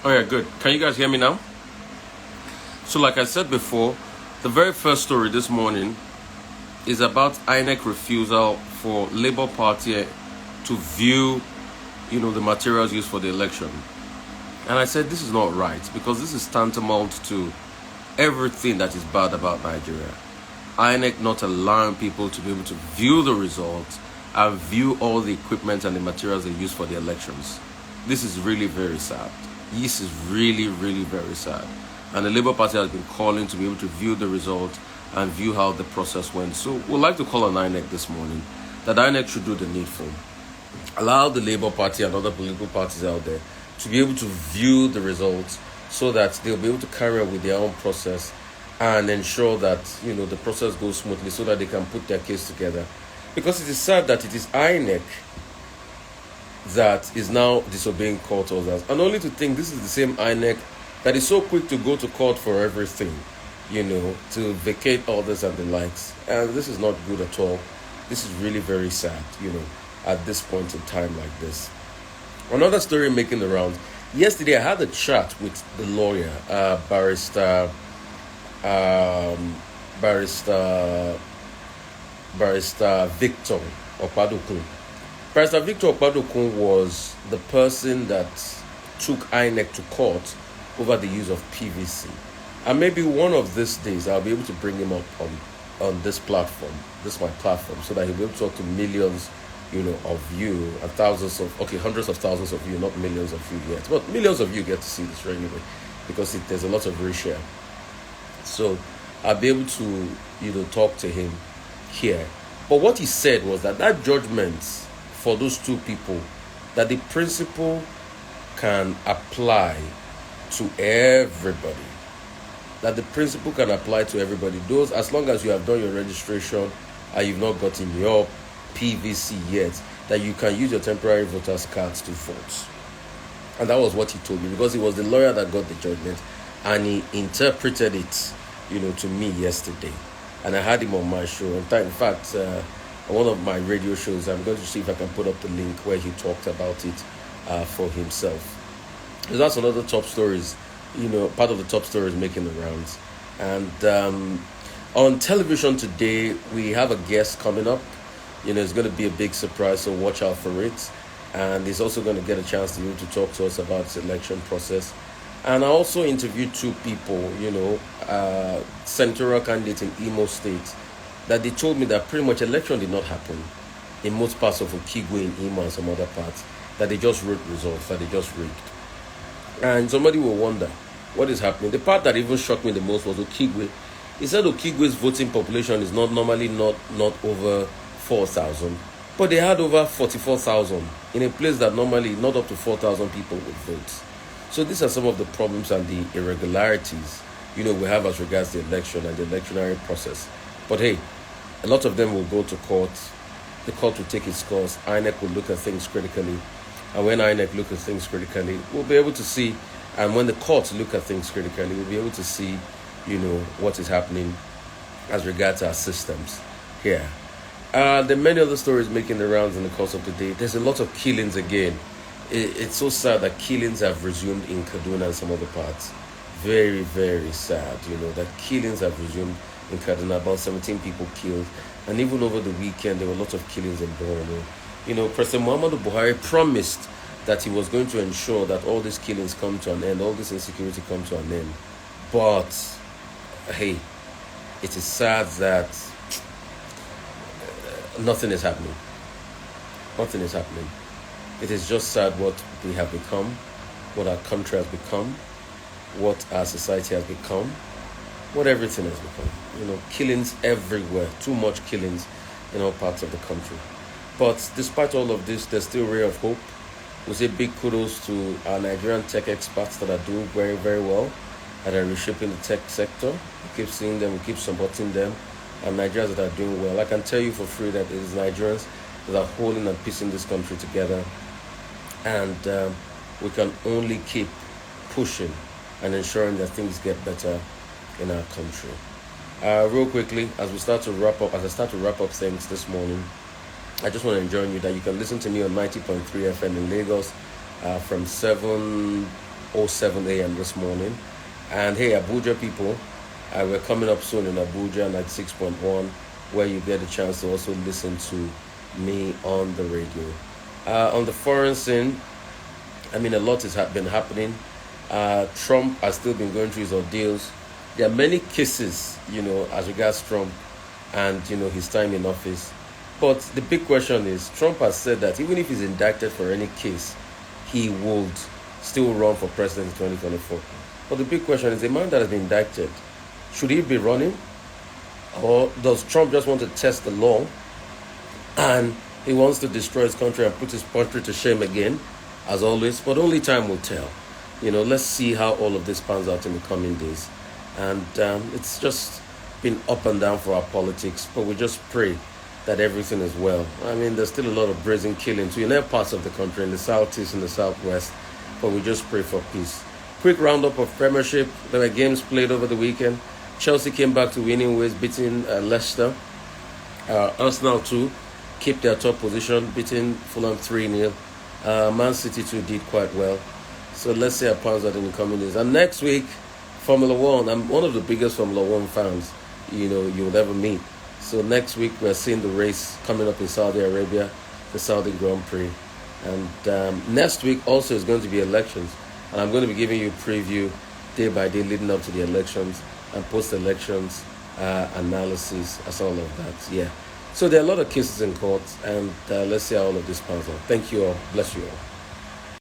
Oh yeah, good. Can you guys hear me now? So like I said before, the very first story this morning is about Inec refusal for Labour Party to view, the materials used for the election. And I said this is not right because this is tantamount to everything that is bad about Nigeria. Inec not allowing people to be able to view the results and view all the equipment and the materials they use for the elections. This is really very sad. This is really, really very sad. And the Labour Party has been calling to be able to view the results and view how the process went. So we'd like to call on INEC this morning that INEC should do the needful. Allow the Labour Party and other political parties out there to be able to view the results so that they'll be able to carry on with their own process and ensure that, the process goes smoothly so that they can put their case together. Because it is sad that it is INEC that is now disobeying court orders. And only to think this is the same INEC that is so quick to go to court for everything, to vacate orders and the likes. And this is not good at all. This is really very sad, at this point in time like this. Another story making the rounds. Yesterday I had a chat with the lawyer, Barrister Victor Okpadokun. Barrister Victor Okpadokun was the person that took INEC to court over the use of PVC. And maybe one of these days I'll be able to bring him up on this platform. This is my platform, so that he'll be able to talk to millions, of you and hundreds of thousands of you, not millions of you yet. But millions of you get to see this anyway, because there's a lot of reshare. So I'll be able to, talk to him here. But what he said was that judgment for those two people, that the principle can apply to everybody. That the principle can apply to everybody. Those, as long as you have done your registration and you've not gotten your PVC yet, that you can use your temporary voters cards to vote. And that was what he told me, because he was the lawyer that got the judgment and he interpreted it, to me yesterday. And I had him on my show. In fact, on one of my radio shows, I'm going to see if I can put up the link where he talked about it for himself. So that's another top stories, part of the top stories making the rounds. And on television today, we have a guest coming up. It's going to be a big surprise, so watch out for it. And he's also going to get a chance to talk to us about the election process. And I also interviewed two people, senatorial candidates in Imo State, that they told me that pretty much election did not happen in most parts of Okigwe, in Imo and some other parts, that they just wrote results, that they just rigged. And somebody will wonder what is happening. The part that even shocked me the most was Okigwe. He said Okigwe's voting population is not over 4,000, but they had over 44,000 in a place that normally not up to 4,000 people would vote. So these are some of the problems and the irregularities, we have as regards the election and the electionary process. But hey, a lot of them will go to court. The court will take its course. INEC will look at things critically. And when INEC look at things critically, we'll be able to see, and when the courts look at things critically, we'll be able to see, what is happening as regards our systems here. There are many other stories making the rounds in the course of the day. There's a lot of killings again. It's so sad that killings have resumed in Kaduna and some other parts. Very, very sad, that killings have resumed in Kaduna. About 17 people killed. And even over the weekend, there were lots of killings in Borno. President Muhammadu Buhari promised that he was going to ensure that all these killings come to an end, all this insecurity come to an end. But, hey, it is sad that nothing is happening. Nothing is happening. It is just sad what we have become, what our country has become, what our society has become, what everything has become. Killings everywhere, too much killings in all parts of the country. But despite all of this, there's still a ray of hope. We say big kudos to our Nigerian tech experts that are doing very, very well, that are reshaping the tech sector. We keep seeing them, we keep supporting them, and Nigerians that are doing well. I can tell you for free that it is Nigerians that are holding and piecing this country together. And we can only keep pushing and ensuring that things get better in our country. Real quickly, as I start to wrap up things this morning, I just want to enjoin you that you can listen to me on 90.3 FM in Lagos from 7 5:07 a.m. this morning. And hey, Abuja people, we're coming up soon in Abuja 96.1, where you get a chance to also listen to me on the radio. On the foreign scene, I mean, a lot has been happening. Trump has still been going through his ordeals. There are many cases, as regards Trump and, his time in office. But the big question is, Trump has said that even if he's indicted for any case, he would still run for president in 2024. But the big question is, a man that has been indicted, should he be running? Or does Trump just want to test the law and he wants to destroy his country and put his country to shame again, as always? But only time will tell. Let's see how all of this pans out in the coming days. And it's just been up and down for our politics, but we just pray that everything is well. I mean, there's still a lot of brazen killings in other parts of the country, in the southeast and the southwest, but we just pray for peace. Quick roundup of Premiership. There were games played over the weekend. Chelsea came back to winning ways, beating Leicester. Arsenal too keep their top position, beating Fulham 3-0. Man City too did quite well. So let's see how it pans out in the coming days. And next week, Formula One. I'm one of the biggest Formula One fans you'll ever meet. So next week we're seeing the race coming up in Saudi Arabia, the Saudi Grand Prix. And next week also is going to be elections. And I'm going to be giving you a preview day by day leading up to the elections and post-elections analysis as all of that. Yeah. So there are a lot of cases in court, and let's see how all of this pans out. Thank you all. Bless you all.